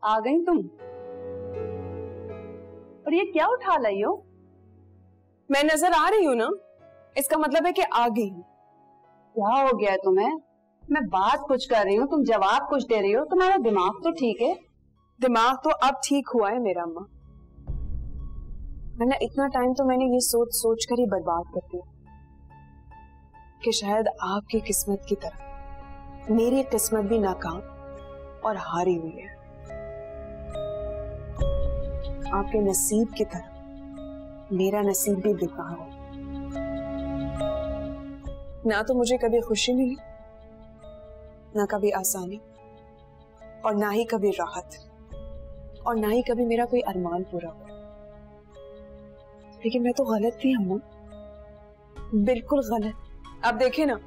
आ गई तुम? और ये क्या उठा लाई हो? मैं नजर आ रही हूँ ना, इसका मतलब है कि आ गई हूँ। क्या हो गया तुम्हें? मैं बात कुछ कर रही हूँ, तुम जवाब कुछ दे रही हो। तुम्हारा दिमाग तो ठीक है? दिमाग तो अब ठीक हुआ है मेरा अम्मा, वरना इतना टाइम तो मैंने ये सोच सोच कर ही बर्बाद कर दिया कि शायद आपकी किस्मत की तरह मेरी किस्मत भी नाकाम और हारी हुई है। आपके नसीब की तरह मेरा नसीब भी बेकार है। ना तो मुझे कभी खुशी मिली, ना कभी आसानी, और ना ही कभी राहत, और ना ही कभी मेरा कोई अरमान पूरा हुआ। लेकिन मैं तो गलत थी अम्मा, बिल्कुल गलत। अब देखे ना,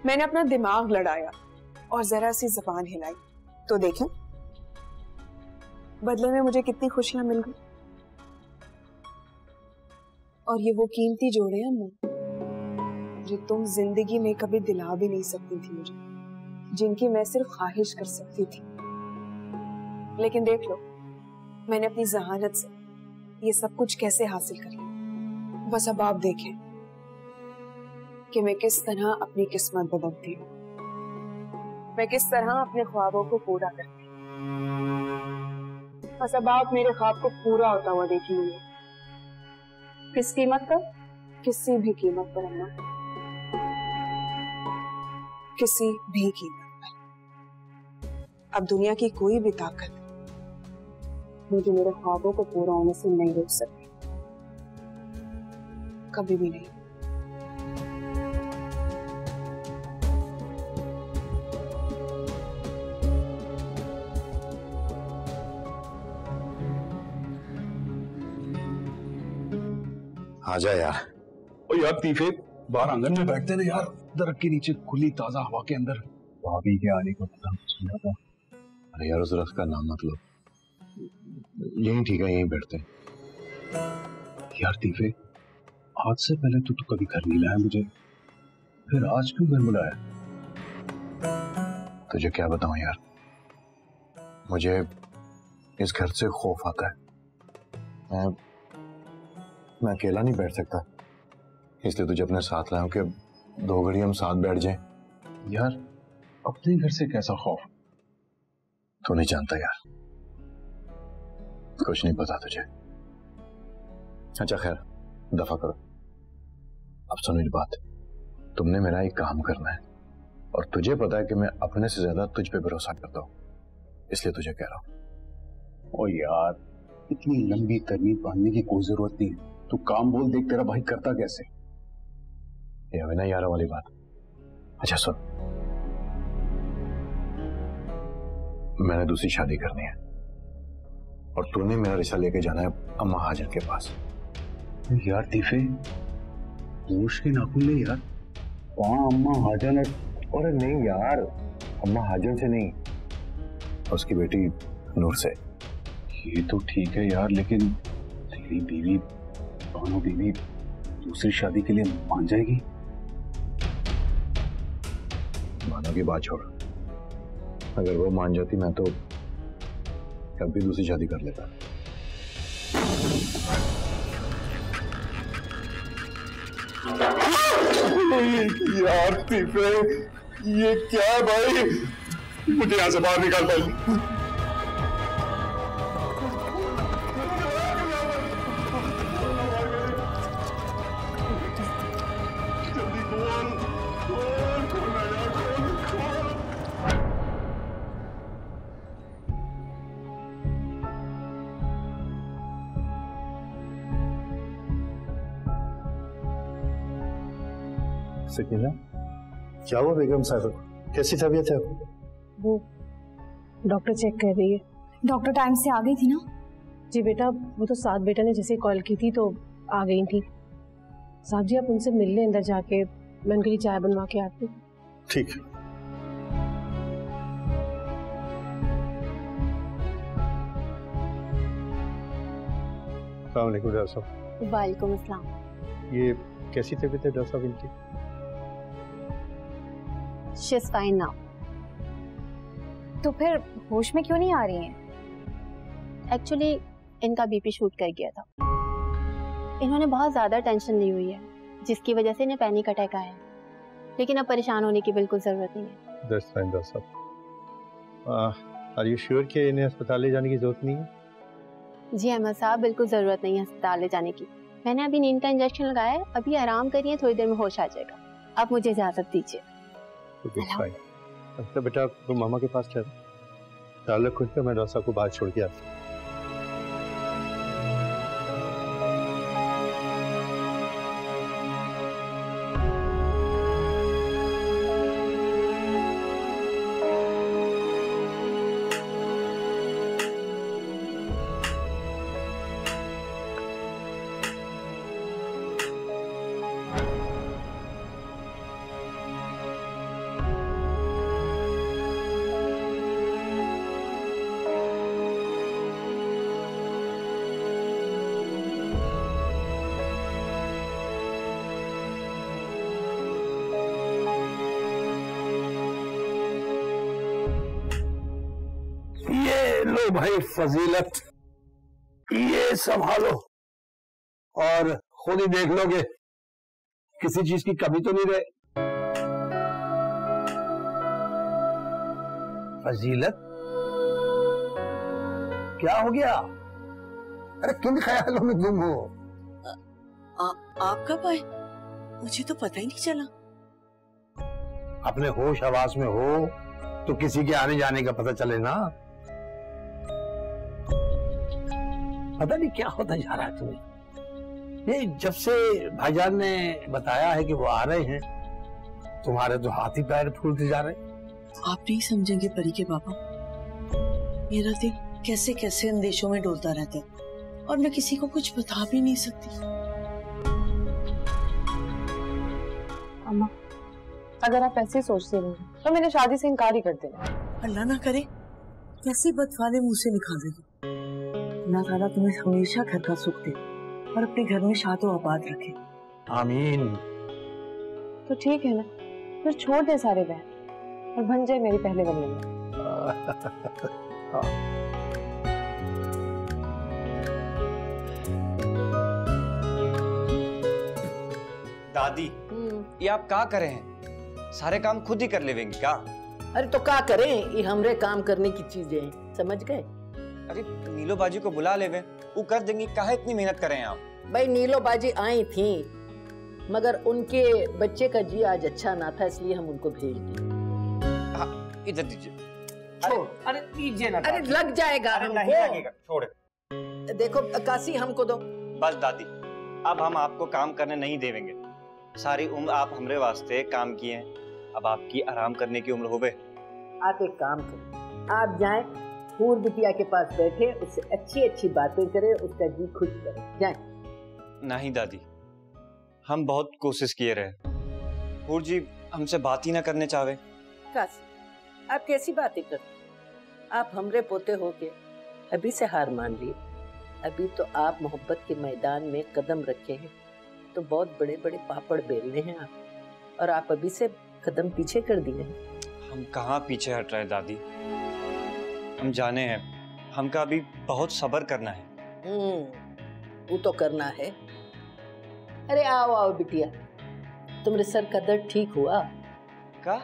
मैंने अपना दिमाग लड़ाया और जरा सी जुबान हिलाई तो देखें बदले में मुझे कितनी खुशियां मिल गई। और ये वो कीमती जोड़े हैं अम्मा जो तुम जिंदगी में कभी दिला भी नहीं सकती थी मुझे, जिनकी मैं सिर्फ ख्वाहिश कर सकती थी। लेकिन देख लो, मैंने अपनी जहानत से ये सब कुछ कैसे हासिल कर लिया। बस अब आप देखें कि मैं किस तरह अपनी किस्मत बदलती हूँ, मैं किस तरह अपने ख्वाबों को पूरा करती हूँ। बस अब आप मेरे ख्वाब को पूरा होता हुआ देखेंगे। किस कीमत पर? किसी भी कीमत पर अम्मा, किसी भी कीमत पर। अब दुनिया की कोई भी ताकत मुझे मेरे ख्वाबों को पूरा होने से नहीं रोक सकती, कभी भी नहीं। आजा यार। ओ यार तीफे, बाहर आंगन में बैठते ना यार, दरख्त के नीचे खुली ताजा हवा के अंदर। भाभी के आने को पता सुना था। अरे यार उस दरख्त का नाम मत लो, यहीं ठीक है, यहीं बैठते हैं। यार तीफे, आज से पहले तो कभी घर नहीं लाया मुझे, फिर आज क्यों घर बुलाया? तुझे क्या बताऊं यार, मुझे इस घर से खौफ आता है। मैं अकेला नहीं बैठ सकता, इसलिए तुझे अपने साथ लाया हूं कि 2 घड़ी हम साथ बैठ जाएं। यार अपने घर से कैसा खौफ? तू नहीं जानता यार, कुछ नहीं पता तुझे। अच्छा खैर, दफा करो। अब सुन मेरी बात, तुमने मेरा एक काम करना है, और तुझे पता है कि मैं अपने से ज्यादा तुझ पे भरोसा करता हूं, इसलिए तुझे कह रहा हूं। ओ यार, इतनी लंबी तरमीद बांधने की कोई जरूरत नहीं है। तू काम बोल, देख तेरा भाई करता कैसे। ये हमें ना यार वाली बात। अच्छा सुन, मैंने दूसरी शादी करनी है, और तूने मेरा रिश्ता लेके जाना है अम्मा हाजर के पास। यार तीफे, होश के नाखून ले यार। वहां अम्मा हाजर है? अरे नहीं यार, अम्मा हाजर से नहीं, उसकी बेटी नूर से। ये तो ठीक है यार, लेकिन तेरी बीवी, दोनों बीवी दूसरी शादी के लिए मान जाएगी? मानो की बात छोड़, अगर वो मान जाती मैं तो कब भी दूसरी शादी कर लेता। यार तीफे, ये क्या है भाई? मुझे यहां से बाहर निकाल भाई। सकीना, क्या हुआ बेगम साहब, कैसी तबीयत है? वो डॉक्टर चेक कर रही है। डॉक्टर टाइम से आ गई थी ना? जी बेटा, वो तो साथ बेटा ने जैसे कॉल की थी तो आ गई थी। साहब जी आप उनसे मिल लें अंदर जाके, मैं उनके लिए चाय बनवा के आती हूँ। ठीक है। अस्सलाम वालेकुम डॉक्टर साहब। वालेकुम अस्सलाम। ये कैसी तबीयत है डॉक्टर साहब इनकी? She is fine now. तो फिर होश में क्यों नहीं आ रही हैं? एक्चुअली इनका बीपी शूट कर गया था। इन्होंने बहुत ज़्यादा टेंशन ली हुई है जिसकी वजह से इन्हें पैनिक अटैक आया है, लेकिन अब परेशान होने की बिल्कुल ज़रूरत नहीं है। That's fine, that's all. Are you sure कि इन्हें अस्पताल ले जाने की जरूरत नहीं है? जी अहमद साहब, बिल्कुल ज़रूरत नहीं है अस्पताल ले जाने की। मैंने अभी नींद का इंजेक्शन लगाया है, अभी आराम करिए, थोड़ी देर में होश आ जाएगा। आप मुझे इजाज़त दीजिए। Okay, fine. अच्छा बेटा, तुम मामा के पास ठहरो, ख्याल रखो इनका, मैं डॉक्टर साहब को बाहर छोड़ के आता हूँ। लो भाई फजीलत, ये संभालो और खुद ही देख लोगे किसी चीज की कमी तो नहीं रहे। फजीलत, क्या हो गया? अरे किन ख्यालों में गुम हो? आप कब आए? मुझे तो पता ही नहीं चला। अपने होश हवास में हो तो किसी के आने जाने का पता चले ना। पता नहीं क्या होता जा रहा है तुम्हें। ये जब से भाईजान ने बताया है कि वो आ रहे हैं, तुम्हारे तो हाथ ही पैर फूलते जा रहे। आप नहीं समझेंगे परी के पापा, मेरा दिल कैसे कैसे अंदेशों में डोलता रहता है और मैं किसी को कुछ बता भी नहीं सकती। अम्मा, अगर आप ऐसे सोचते रहे तो मेरी शादी से इनकार ही कर देना। अल्लाह ना करे कैसे बदफाले मुंह से निकाल देगी। अल्लाह ताला तुम्हें हमेशा घर का सुख दे और अपने घर में शादो आबाद रखे। आमीन। तो ठीक है ना, फिर छोड़ दे सारे बहन और बन जाए मेरी पहले वाली अम्मा। दादी, ये आप क्या करे हैं? सारे काम खुद ही कर लेवेंगी क्या? अरे तो क्या करें, ये हमरे काम करने की चीजें हैं, समझ गए? अरे नीलो बाजी को बुला लेवे, वो कर देंगी, काहे इतनी मेहनत करें आप? भाई नीलो बाजी आई थी मगर उनके बच्चे का जी आज अच्छा ना था, इसलिए हम उनको भेज दिए। इधर दीजिए। छोड़, अरे दीजिए ना। अरे लग जाएगा। अरे नहीं लगेगा, छोड़। देखो काशी हमको दो। बस दादी, अब हम आपको काम करने नहीं देवेंगे। सारी उम्र आप हमरे वास्ते काम किए हैं, अब आपकी आराम करने की उम्र होवे। आप एक काम करें, आप जाएं फूल बिटिया के पास बैठे, उससे अच्छी अच्छी बातें करें, उसका जी खुश करें। जाएं। नहीं दादी, हम बहुत कोशिश किए रहे, फूल जी हमसे बात ही ना करने चाहे। काशी, आप कैसी बातें करते? आप हमरे पोते होके अभी से हार मान लिए। अभी तो आप मोहब्बत के मैदान में कदम रखे हैं तो बहुत बड़े बड़े पापड़ बेलने हैं आप, और आप अभी से कदम पीछे कर दिए हैं। हम कहाँ पीछे हट रहे दादी, हम जाने हैं, हमका अभी बहुत सब्र करना है। वो तो करना है। अरे आओ आओ बिटिया, तुम्हारे सर का दर्द ठीक हुआ? का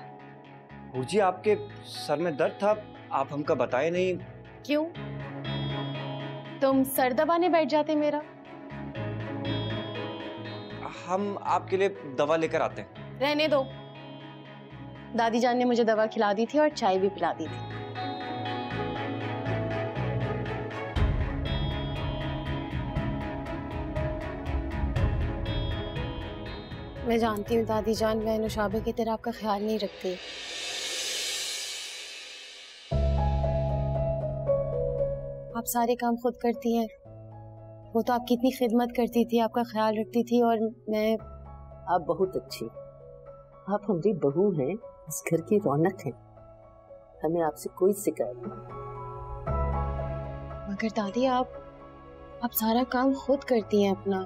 भूजी, आपके सर में दर्द था, आप हमका बताए नहीं। क्यों, तुम सर दबाने बैठ जाते मेरा? हम आपके लिए दवा लेकर आते हैं। रहने दो, दादी जान ने मुझे दवा खिला दी थी और चाय भी पिला दी थी। मैं जानती हूँ दादी जान, मैं नुशाबे की तरह आपका ख्याल नहीं रखती। आप सारे काम खुद करती हैं, वो तो आपकी इतनी खिदमत करती थी, आपका ख्याल रखती थी, और मैं। आप बहुत अच्छी, आप हमारी बहू हैं, इस घर की रौनक है, हमें आपसे कोई शिकायत नहीं। मगर दादी आप सारा काम खुद करती हैं अपना,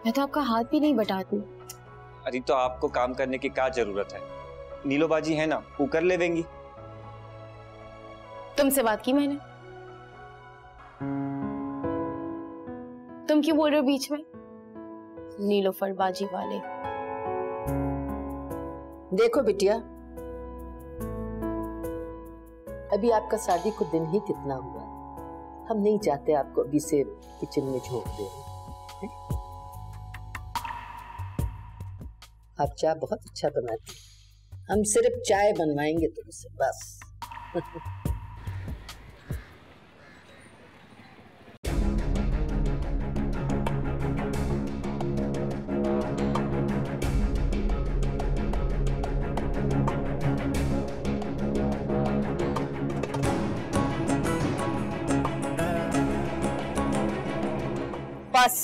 मैं तो आपका हाथ भी नहीं बटाती। अरे तो आपको काम करने की क्या जरूरत है? नीलो बाजी है ना, वो कर लेवेंगी। तुमसे बात की मैंने? तुम क्यों बोल रहे हो बीच में? नीलोफर बाजी वाले। देखो बिटिया, अभी आपका शादी को दिन ही कितना हुआ, हम नहीं चाहते आपको अभी से किचन में झोंक दे। आप चाय बहुत अच्छा बनाती, हम सिर्फ चाय बनवाएंगे तुमसे बस। बस।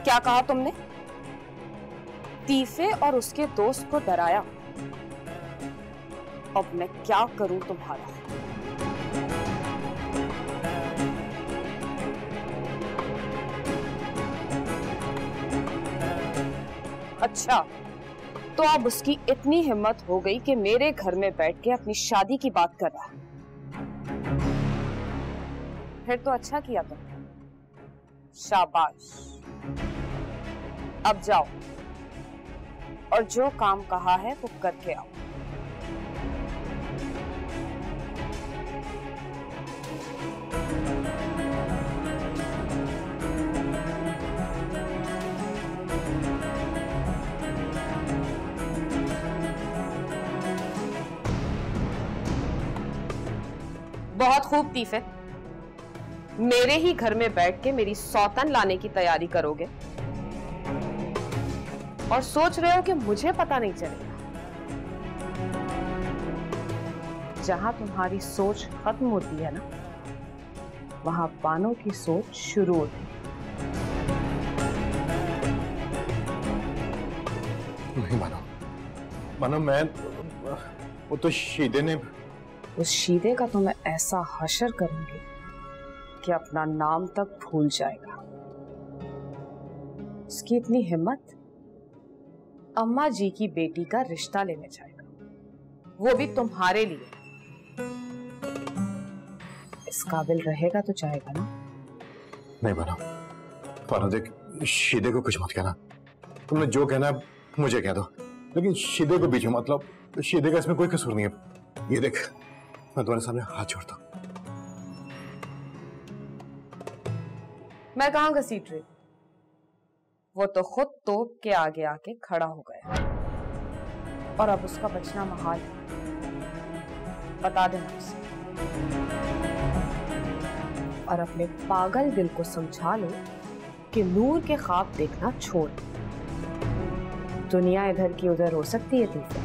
क्या कहा तुमने? तीफे और उसके दोस्त को डराया। अब मैं क्या करूं तुम्हारा? अच्छा, तो अब उसकी इतनी हिम्मत हो गई कि मेरे घर में बैठ के अपनी शादी की बात कर रहा है। फिर तो अच्छा किया तुमने, शाबाश। अब जाओ और जो काम कहा है वो करके आओ। बहुत खूब तीफे, मेरे ही घर में बैठ के मेरी सौतन लाने की तैयारी करोगे और सोच रहे हो कि मुझे पता नहीं चलेगा। जहां तुम्हारी सोच खत्म होती है ना, वहां बानो की सोच शुरू होती है। नहीं मानो मैं, वो तो शीदे ने, उस शीदे का तो मैं ऐसा हशर करूंगी कि अपना नाम तक भूल जाएगा। उसकी इतनी हिम्मत, अम्मा जी की बेटी का रिश्ता लेने जाएगा, वो भी तुम्हारे लिए। इस काबिल रहेगा तो जाएगा ना? नहीं बना देख, शीदे को कुछ मत कहना। तुमने जो कहना है मुझे कह दो, लेकिन शीदे को बीच में मतलब, शीदे का इसमें कोई कसूर नहीं है। ये देख, मैं तुम्हारे सामने हाथ जोड़ता हूं। मैं कहां घसीट रही? वो तो खुद तोप के आगे आके खड़ा हो गया और अब उसका बचना महाल है। बता देना उसे, और अपने पागल दिल को समझा लो कि नूर के ख्वाब देखना छोड़। दुनिया इधर की उधर हो सकती है तीफे,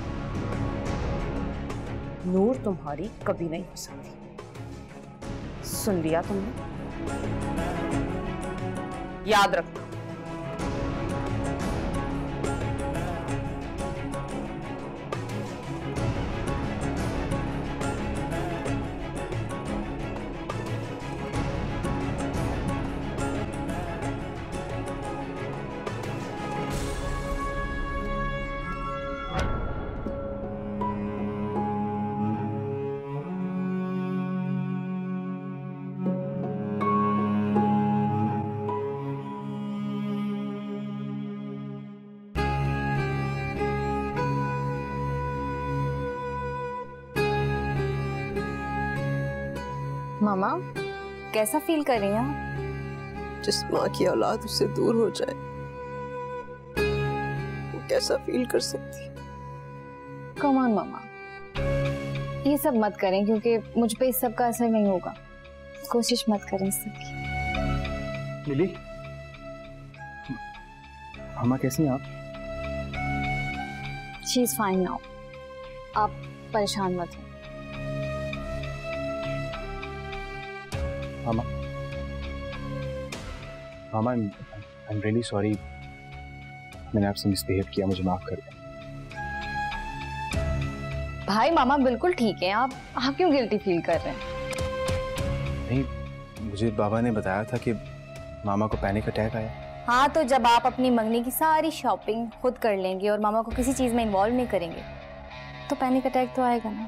नूर तुम्हारी कभी नहीं हो सकती। सुन लिया तुमने? याद रखना। मामा, कैसा फील कर रही हैं आप? जिस माँ की औलाद उससे दूर हो जाए, वो कैसा फील कर सकती? कम ऑन मामा, ये सब मत करें क्योंकि मुझ पे इस सब का असर नहीं होगा। कोशिश मत करें इस सब की। लिली, मामा कैसी हैं आप? शी इज फाइन नाउ, आप परेशान मत हो। मामा, आई एम रियली सॉरी, मैंने आपसे मिसबिहेव किया, मुझे माफ कर दें। भाई मामा बिल्कुल ठीक है, आप क्यों गिल्टी फील कर रहे हैं? नहीं, मुझे बाबा ने बताया था कि मामा को पैनिक अटैक आया। हाँ, तो जब आप अपनी मंगनी की सारी शॉपिंग खुद कर लेंगे और मामा को किसी चीज में इन्वॉल्व नहीं करेंगे तो पैनिक अटैक तो आएगा ना।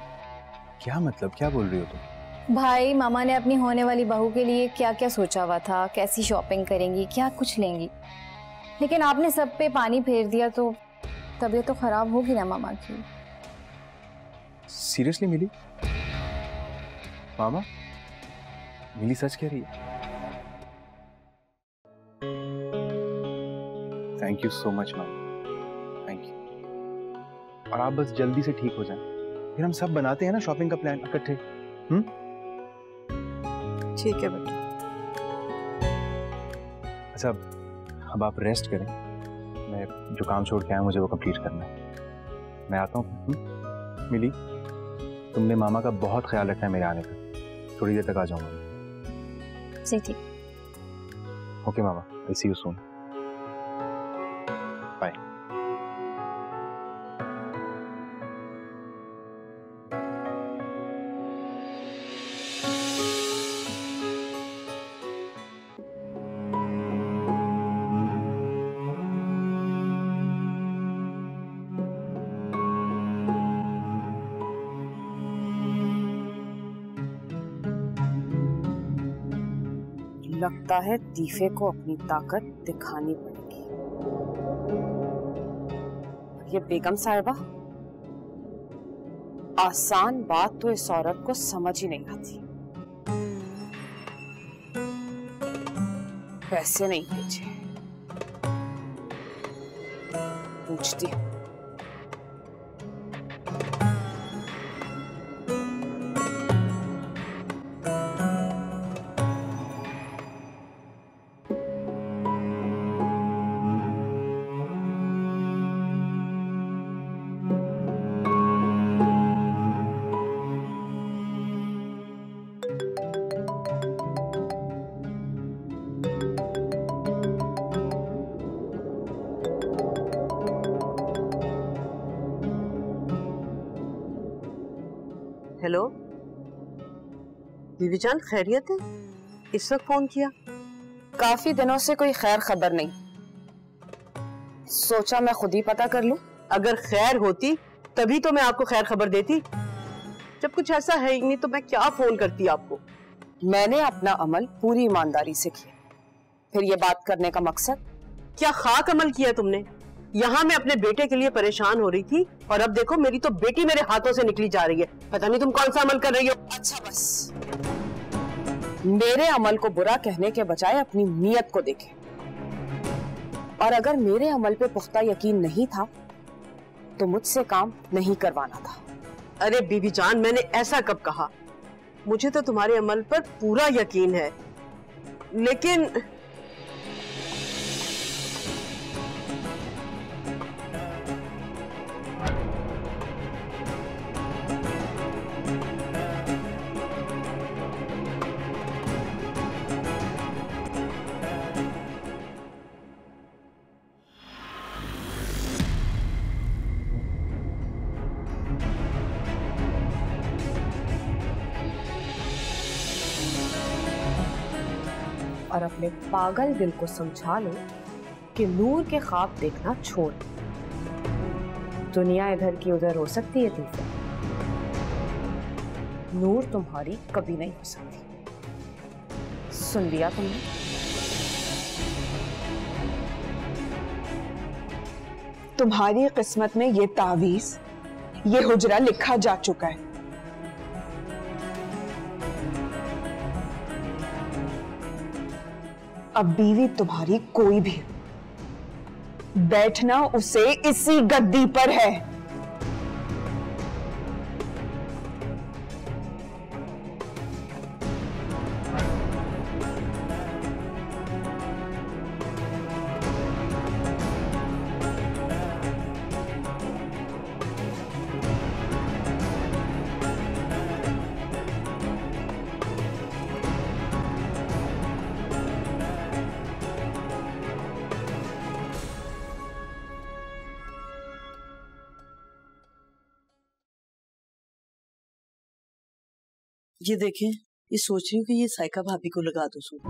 क्या मतलब, क्या बोल रही हो तुम? भाई मामा ने अपनी होने वाली बहू के लिए क्या क्या सोचा हुआ था, कैसी शॉपिंग करेंगी, क्या कुछ लेंगी, लेकिन आपने सब पे पानी फेर दिया तो तबीयत तो खराब होगी ना मामा की। सीरियसली मिली? मामा मिली सच कह रही है? Thank you so much mama, thank you. और आप बस जल्दी से ठीक हो जाएं, फिर हम सब बनाते हैं ना शॉपिंग का प्लान इकट्ठे। ठीक है बेटा। अच्छा अब आप रेस्ट करें, मैं जो काम छोड़ के आया मुझे वो कंप्लीट करना है। मैं आता हूँ। मिली, तुमने मामा का बहुत ख्याल रखना है मेरे आने का, थोड़ी देर तक आ जाऊंगा। ठीक। ओके मामा, I see you soon. Bye. लगता है तीफे को अपनी ताकत दिखानी पड़ेगी। ये बेगम साहिबा, आसान बात तो इस औरत को समझ ही नहीं आती। पैसे नहीं भेजे, पूछती हूँ। हेलो बीवी जान, खैरियत है? इस वक्त फोन किया? काफी दिनों से कोई खैर खबर नहीं, सोचा मैं खुद ही पता कर लूं। अगर खैर होती तभी तो मैं आपको खैर खबर देती, जब कुछ ऐसा है ही नहीं तो मैं क्या फोन करती आपको। मैंने अपना अमल पूरी ईमानदारी से किया, फिर ये बात करने का मकसद? क्या खाक अमल किया तुमने? यहाँ मैं अपने बेटे के लिए परेशान हो रही थी और अब देखो मेरी तो बेटी मेरे हाथों से निकली जा रही है। पता नहीं तुम कौन सा अमल कर रही हो। अच्छा बस, मेरे अमल को बुरा कहने के बजाय अपनी नीयत को देखें। और अगर मेरे अमल पे पुख्ता यकीन नहीं था तो मुझसे काम नहीं करवाना था। अरे बीबी जान, मैंने ऐसा कब कहा? मुझे तो तुम्हारे अमल पर पूरा यकीन है, लेकिन और अपने पागल दिल को समझा लो कि नूर के ख्वाब देखना छोड़। दुनिया इधर की उधर हो सकती है तीफे, नूर तुम्हारी कभी नहीं हो सकती। सुन लिया तुमने? तुम्हारी किस्मत में ये तावीज, ये हुजरा लिखा जा चुका है। अब बीवी तुम्हारी कोई भी, बैठना उसे इसी गद्दी पर है। ये देखें, ये सोच रही हूँ कि ये साइका भाभी को लगा दो सूट,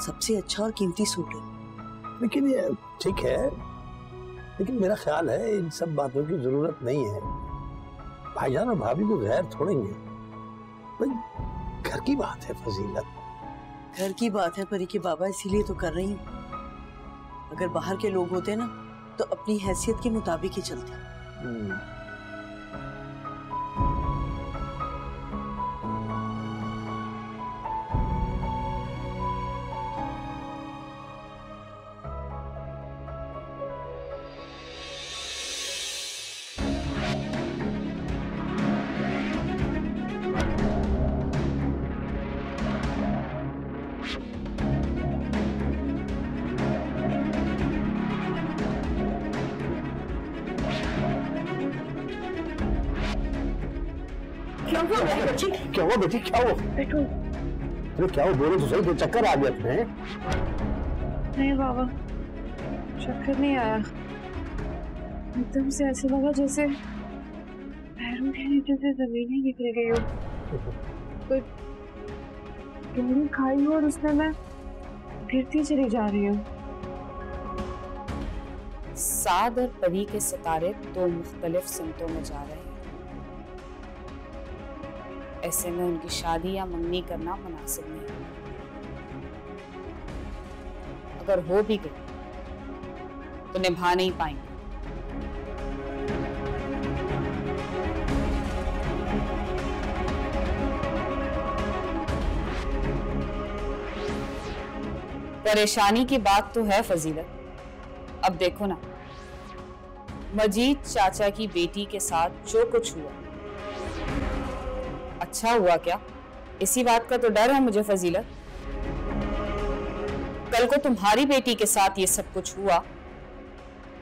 सबसे अच्छा और कीमती सूट है। लेकिन ये ठीक है, लेकिन मेरा ख्याल है इन सब बातों की जरूरत नहीं है। भाईजान और भाभी को गैर छोड़ेंगे। भाई घर की बात है फजीलत। घर की बात है परी के बाबा, इसीलिए तो कर रही हूँ। अगर बाहर के लोग होते ना तो अपनी हैसियत के मुताबिक ही चलते। क्या हुआ बेटी, क्या हुआ? अरे क्या हुआ, बोलो तो सही, चक्कर आ गया तुम्हें? नहीं बाबा, चक्कर नहीं आया। एकदम से ऐसा लगा जैसे पैरों के नीचे से जमीन ही निकल गई हो। कोई गोली खाई हो और उसमें मैं गिरती चली जा रही हूँ। साद और परी के सितारे दो मुख्तलिफ सिमतों में जा रहे हैं। ऐसे में उनकी शादी या मंगनी करना मुनासिब नहीं। अगर हो भी गई तो निभा नहीं पाएंगे। परेशानी की बात तो है फजीलत। अब देखो ना, मजीद चाचा की बेटी के साथ जो कुछ हुआ अच्छा हुआ क्या? इसी बात का तो डर है मुझे फजीलत। कल को तुम्हारी बेटी के साथ ये सब कुछ हुआ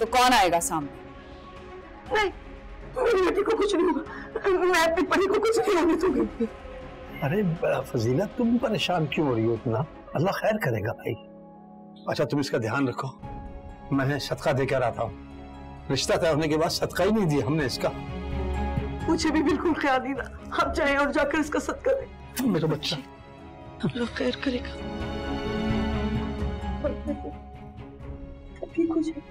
तो कौन आएगा सामने? नहीं, मेरी बेटी को कुछ नहीं होगा। मैं अपनी परी को कुछ नहीं होने दूंगी। अरे फजीलत, तुम परेशान क्यों हो रही हो इतना? अल्लाह खैर करेगा भाई। अच्छा तुम इसका ध्यान रखो, मैं सदका देकर आता हूँ। रिश्ता तय होने के बाद सदका ही नहीं दिया हमने इसका। मुझे भी बिल्कुल ख्याल नहीं था। आप जाएं और जाकर इसका सदका दें। मेरा बच्चा अल्लाह खैर करेगा। ठीक हो जाए।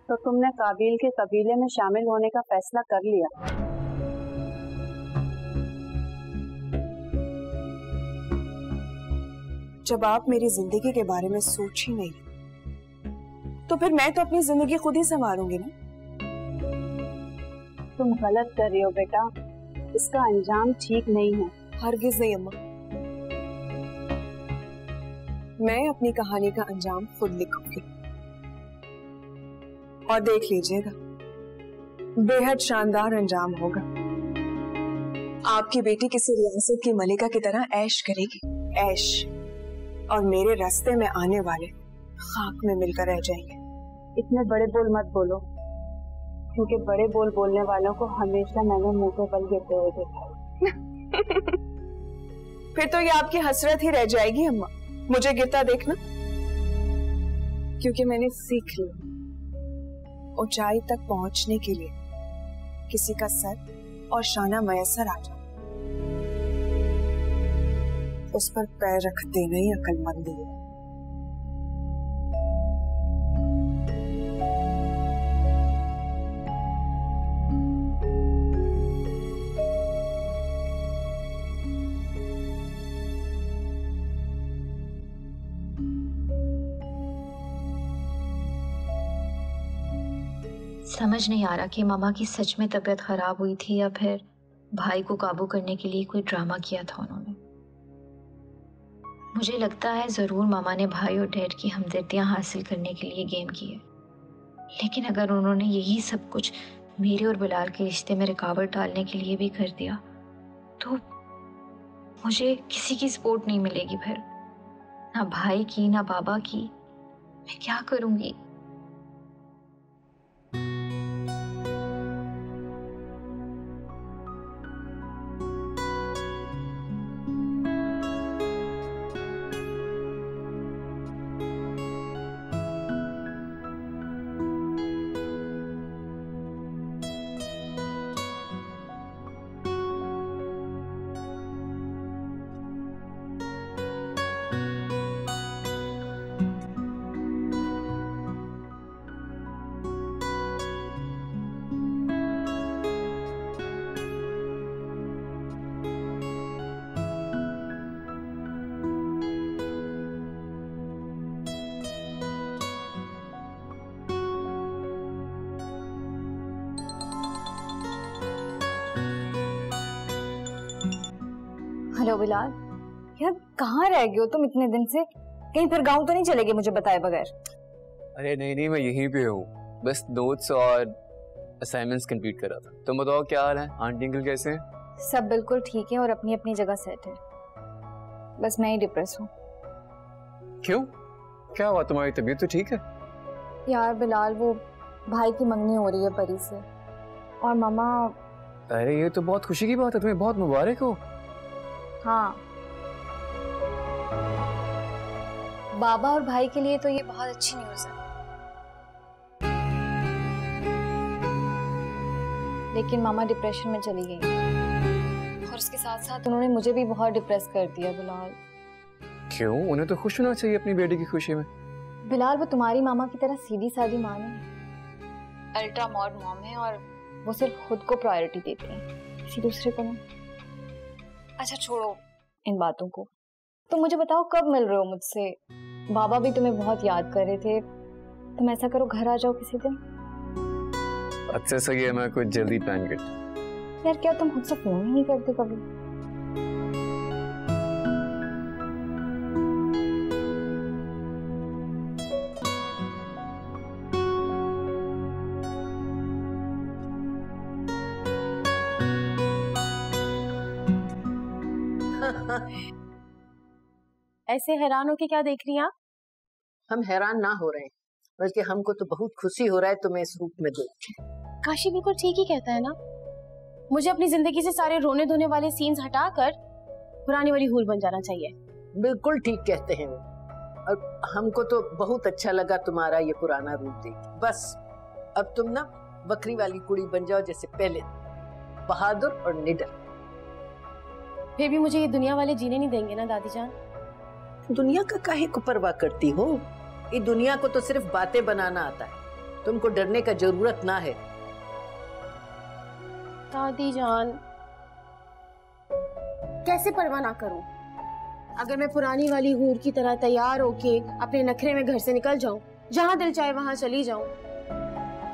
तो तुमने काबिल के कबीले में शामिल होने का फैसला कर लिया? जब आप मेरी जिंदगी के बारे में सोच ही नहीं तो फिर मैं तो अपनी जिंदगी खुद ही संवारूंगी ना। तुम गलत कर रही हो बेटा, इसका अंजाम ठीक नहीं है। हरगिज नहीं अम्मा, मैं अपनी कहानी का अंजाम खुद लिखूंगी और देख लीजिएगा, बेहद शानदार अंजाम होगा। आपकी बेटी किसी रियासत की मलिका की तरह ऐश करेगी, ऐश, और मेरे रास्ते में आने वाले खाक में मिलकर रह जाएंगे। इतने बड़े बोल मत बोलो, क्योंकि बड़े बोल बोलने वालों को हमेशा मैंने मुंह पे बल गिरते हुए देखा है। फिर तो ये आपकी हसरत ही रह जाएगी अम्मा, मुझे गिरता देखना, क्योंकि मैंने सीख लिया ऊंचाई तक पहुंचने के लिए किसी का सर और शाना मयसर आ जाए उस पर पैर रख देना ही अक्लमंदी है। समझ नहीं आ रहा कि मामा की सच में तबीयत खराब हुई थी या फिर भाई को काबू करने के लिए कोई ड्रामा किया था उन्होंने। मुझे लगता है जरूर मामा ने भाई और डैड की हमदर्दियां हासिल करने के लिए गेम की है, लेकिन अगर उन्होंने यही सब कुछ मेरे और बिलाल के रिश्ते में रुकावट डालने के लिए भी कर दिया तो मुझे किसी की सपोर्ट नहीं मिलेगी फिर, ना भाई की ना बाबा की। मैं क्या करूंगी? हेलो बिलाल, यार कहाँ रह गए हो तुम इतने दिन से? कहीं फिर गाँव तो नहीं चले गए मुझे बताए बगैर? अरे नहीं, मैं यहीं पे हूँ, बस नोट्स और असाइनमेंट्स कंप्लीट कर रहा था। तुम बताओ क्या हाल है? आंटी अंकल कैसे हैं? सब बिल्कुल ठीक है और अपनी अपनी जगह सेट है, बस मैं ही डिप्रेस हूँ। क्यों, क्या हुआ? तुम्हारी तबीयत तो ठीक है? यार बिलाल, वो भाई की मंगनी हो रही है परी से और मामा। अरे ये तो बहुत खुशी की बात है, तुम्हें बहुत मुबारक हो। हाँ, बाबा और भाई के लिए तो ये बहुत अच्छी न्यूज़ है, लेकिन मामा डिप्रेशन में चली गई और उसके साथ साथ उन्होंने मुझे भी बहुत डिप्रेस कर दिया। बिलाल क्यों? उन्हें तो खुश होना चाहिए अपनी बेटी की खुशी में। बिलाल, वो तुम्हारी मामा की तरह सीधी सादी माँ नहीं, अल्ट्रा मॉडर्न मॉम है और वो सिर्फ खुद को प्रायोरिटी देती है, किसी दूसरे को नहीं। अच्छा छोड़ो इन बातों को, तुम मुझे बताओ कब मिल रहे हो मुझसे? बाबा भी तुम्हें बहुत याद कर रहे थे। तुम ऐसा करो, घर आ जाओ किसी दिन। अच्छा सही है, मैं कुछ जल्दी प्लान करता हूँ। यार क्या तुम मुझसे फोन ही नहीं करते कभी? ऐसे हैरान हो के क्या देख रही हैं आप? हम हैरान ना हो रहे हैं, बल्कि हमको तो बहुत खुशी हो रहा है तुम्हें इस रूप में देख। काशी बिल्कुल ठीक ही कहता है ना, मुझे अपनी जिंदगी से सारे रोने धोने वाले सीन्स हटाकर पुरानी वाली हूर बन जाना चाहिए। बिल्कुल ठीक कहते हैं वो, और हमको तो बहुत अच्छा लगा तुम्हारा ये पुराना रूप देख। बस अब तुम ना बकरी वाली कुड़ी बन जाओ जैसे पहले, बहादुर और निडर। फिर भी मुझे ये दुनिया वाले जीने नहीं देंगे ना दादी जान? दुनिया का काहे को परवाह करती हो? ये दुनिया को तो सिर्फ बातें बनाना आता है, तुमको डरने का जरूरत ना है। दादी जान कैसे परवाह ना करूं? अगर मैं पुरानी वाली हूर की तरह तैयार होके अपने नखरे में घर से निकल जाऊं, जहां दिल चाहे वहां चली जाऊं,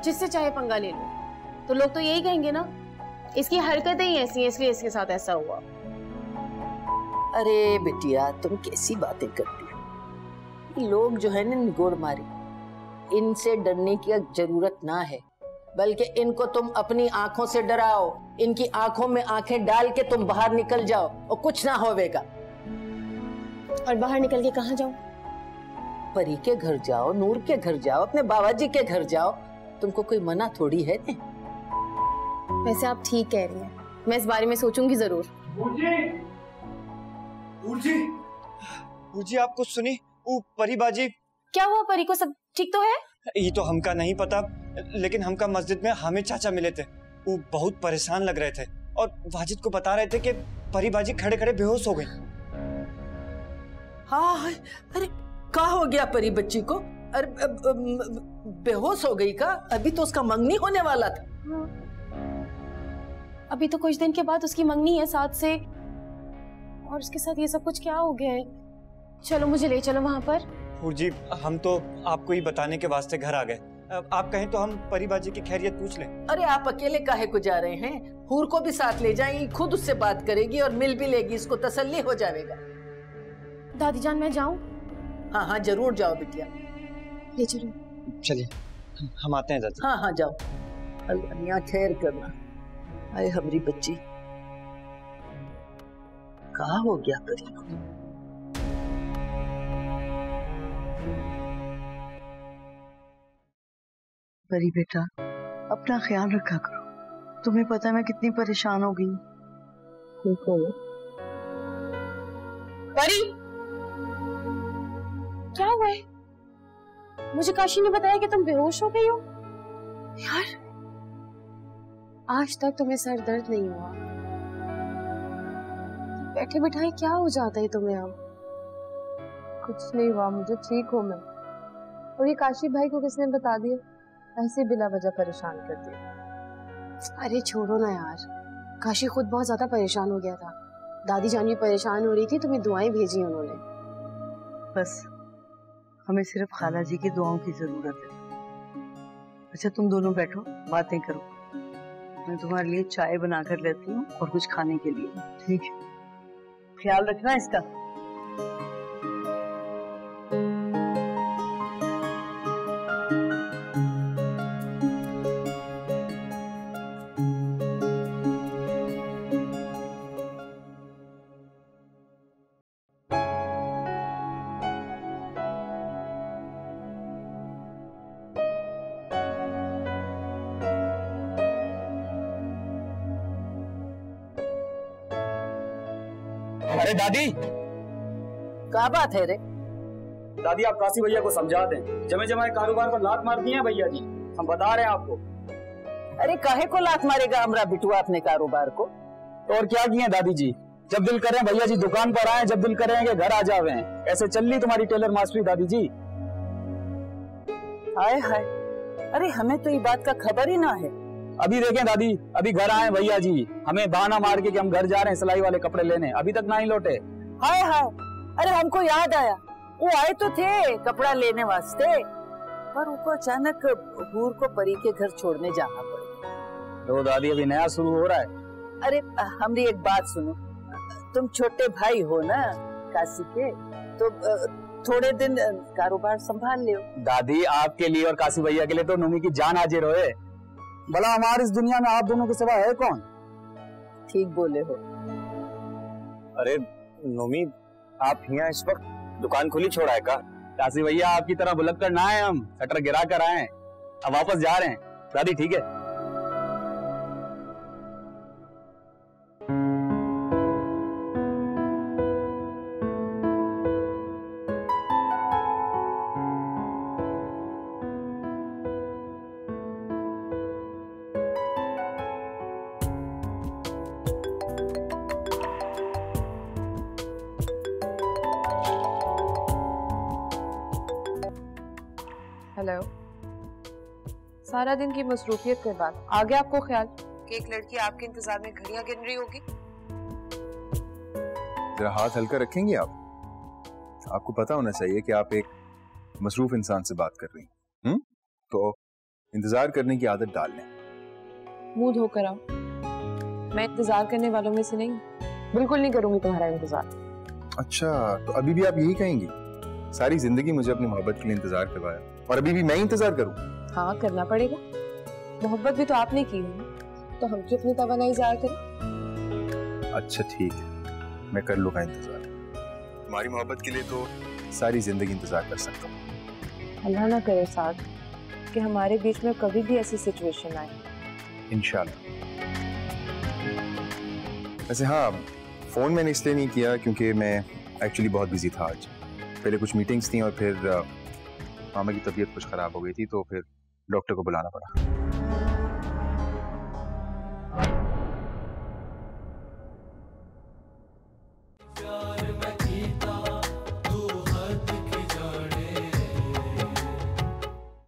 जिससे चाहे पंगा ले लूं, तो लोग तो यही कहेंगे ना, इसकी हरकतें ही ऐसी हैं इसलिए इसके साथ ऐसा हुआ। अरे बिटिया, तुम कैसी बातें करती हो? लोग जो है ना निगोड़ मारे, इनसे डरने की जरूरत ना है, बल्कि इनको तुम अपनी आंखों से डराओ। इनकी आंखों में आंखें डाल के तुम बाहर निकल जाओ और कुछ ना होवेगा। और बाहर निकल के कहाँ जाऊं? परी के घर जाओ, नूर के घर जाओ, अपने बाबा जी के घर जाओ, तुमको कोई मना थोड़ी है ने? वैसे आप ठीक कह रही हैं, मैं इस बारे में सोचूंगी जरूर। जी आप कुछ सुनी? वो परी बाजी। क्या हुआ? परी को सब ठीक तो है? ये तो हमका नहीं पता, लेकिन हमका मस्जिद में हामिद चाचा मिले थे। वो बहुत परेशान लग रहे थे और वाजिद को बता रहे थे कि परी बाजी खड़े खड़े बेहोश हो गई। हाँ, अरे क्या हो गया परी बच्ची को? अरे बेहोश हो गई का? अभी तो उसका मंगनी होने वाला था। अभी तो कुछ दिन के बाद उसकी मंगनी है साथ से, और उसके साथ ये सब कुछ क्या हो गया है? चलो मुझे ले चलो वहां पर। जी हम तो आपको ही बताने के वास्ते घर आ गए, आप कहें तो हम परी बाजी की खैरियत पूछ लें। अरे आप अकेले काहे को जा रहे हैं? हूर को भी साथ ले जाएंगी, खुद उससे बात करेगी और मिल भी लेगी, इसको तसल्ली हो जाएगा। दादी जान मैं जाऊं? हाँ हाँ जरूर जाओ बिटिया। ले चलो। चलिए हम आते हैं दादी। हाँ हाँ जाओ, अल्लाह मियां खैर करना। आए हमारी बच्ची, कहाँ हो गया परी? परी बेटा अपना ख्याल रखा करो, तुम्हें पता है मैं कितनी परेशान हो गई। ठीक हो परी, क्या हुआ है? मुझे काशी ने बताया कि तुम बेहोश हो गई हो। यार आज तक तुम्हें सर दर्द नहीं हुआ, बैठे बिठाए क्या हो जाता है तुम्हें? अब कुछ नहीं हुआ, मुझे ठीक हूँ मैं। और ये काशी भाई को किसने बता दिया? ऐसे बिला वजह परेशान कर दिया। अरे छोड़ो ना यार, काशी खुद बहुत ज्यादा परेशान हो गया था, दादी जान भी परेशान हो रही थी, तुम्हें दुआएं भेजी उन्होंने। बस हमें सिर्फ खाला जी की दुआओं की जरूरत है। अच्छा तुम दोनों बैठो, बातें करो, मैं तुम्हारे लिए चाय बना कर लेती हूँ और कुछ खाने के लिए। ठीक है, ख्याल रखना इसका। अरे दादी, क्या बात है रे? दादी आप काशी भैया को समझा दें, जमे जमाए कारोबार पर लात मार दिए हैं भैया जी, हम बता रहे हैं आपको। अरे काहे को लात मारेगा हमरा बिटुआ अपने कारोबार को? तो और क्या किए दादी जी, जब दिल करे भैया जी दुकान पर आए, जब दिल करेंगे घर आ जावे हैं। ऐसे चल रही तुम्हारी टेलर मास्टरी दादी जी। हाय हाय, अरे हमें तो ये बात का खबर ही ना है। अभी देखें दादी, अभी घर आए भैया जी, हमें बहाना मार के कि हम घर जा रहे हैं सिलाई वाले कपड़े लेने, अभी तक ना ही लौटे। हाय हाय, अरे हमको याद आया, वो आए तो थे कपड़ा लेने वास्ते, पर उनको अचानक हूर को परी के घर छोड़ने जाना पड़ा। तो दादी अभी नया शुरू हो रहा है। अरे हमारी एक बात सुनो, तुम छोटे भाई हो ना काशी के, तो थोड़े दिन कारोबार संभाल लियो। दादी आपके लिए और काशी भैया के लिए तो नोमी की जान हाजिर होए, भला हमारी इस दुनिया में आप दोनों के सिवा है कौन? ठीक बोले हो। अरे नोमी, आप यहाँ इस वक्त दुकान खुली छोड़ा है का? काशी भैया आपकी तरह बुलक कर ना आए, हम शटर गिरा कर आए, अब वापस जा रहे हैं। दादी ठीक है। हेलो, सारा दिन की मसरूफियत के बाद आ गया आपको ख्याल कि एक लड़की आपके इंतजार में घड़ियां गिन रही होगी? जरा हाथ हल्का रखेंगी आप? आपको पता होना चाहिए कि आप एक मसरूफ इंसान से बात कर रही हैं, तो इंतजार करने की आदत डाल लें। मुंह धोकर आओ, मैं इंतजार करने वालों में से नहीं, बिल्कुल नहीं करूंगी तुम्हारा इंतजार। अच्छा, तो अभी भी आप यही कहेंगी? सारी जिंदगी मुझे अपनी मोहब्बत के लिए इंतजार करवाया और अभी भी मैं इंतजार करूं? हाँ करना पड़ेगा, मोहब्बत भी तो आपने की है, तो हम क्यों अपनी तवानाई ज़ाया करें? अच्छा ठीक है, मैं कर लूंगा इंतजार। तुम्हारी मोहब्बत के लिए तो सारी जिंदगी इंतजार कर सकता हूँ। अल्लाह ना करे साथ कि हमारे बीच में कभी भी ऐसी सिचुएशन आए। इंशाल्लाह। वैसे हाँ, फोन मैंने इसलिए नहीं किया क्योंकि मैं एक्चुअली बहुत बिजी था आज। पहले कुछ मीटिंग्स थी और फिर मामा की तबीयत कुछ खराब हो गई थी, तो फिर डॉक्टर को बुलाना पड़ा।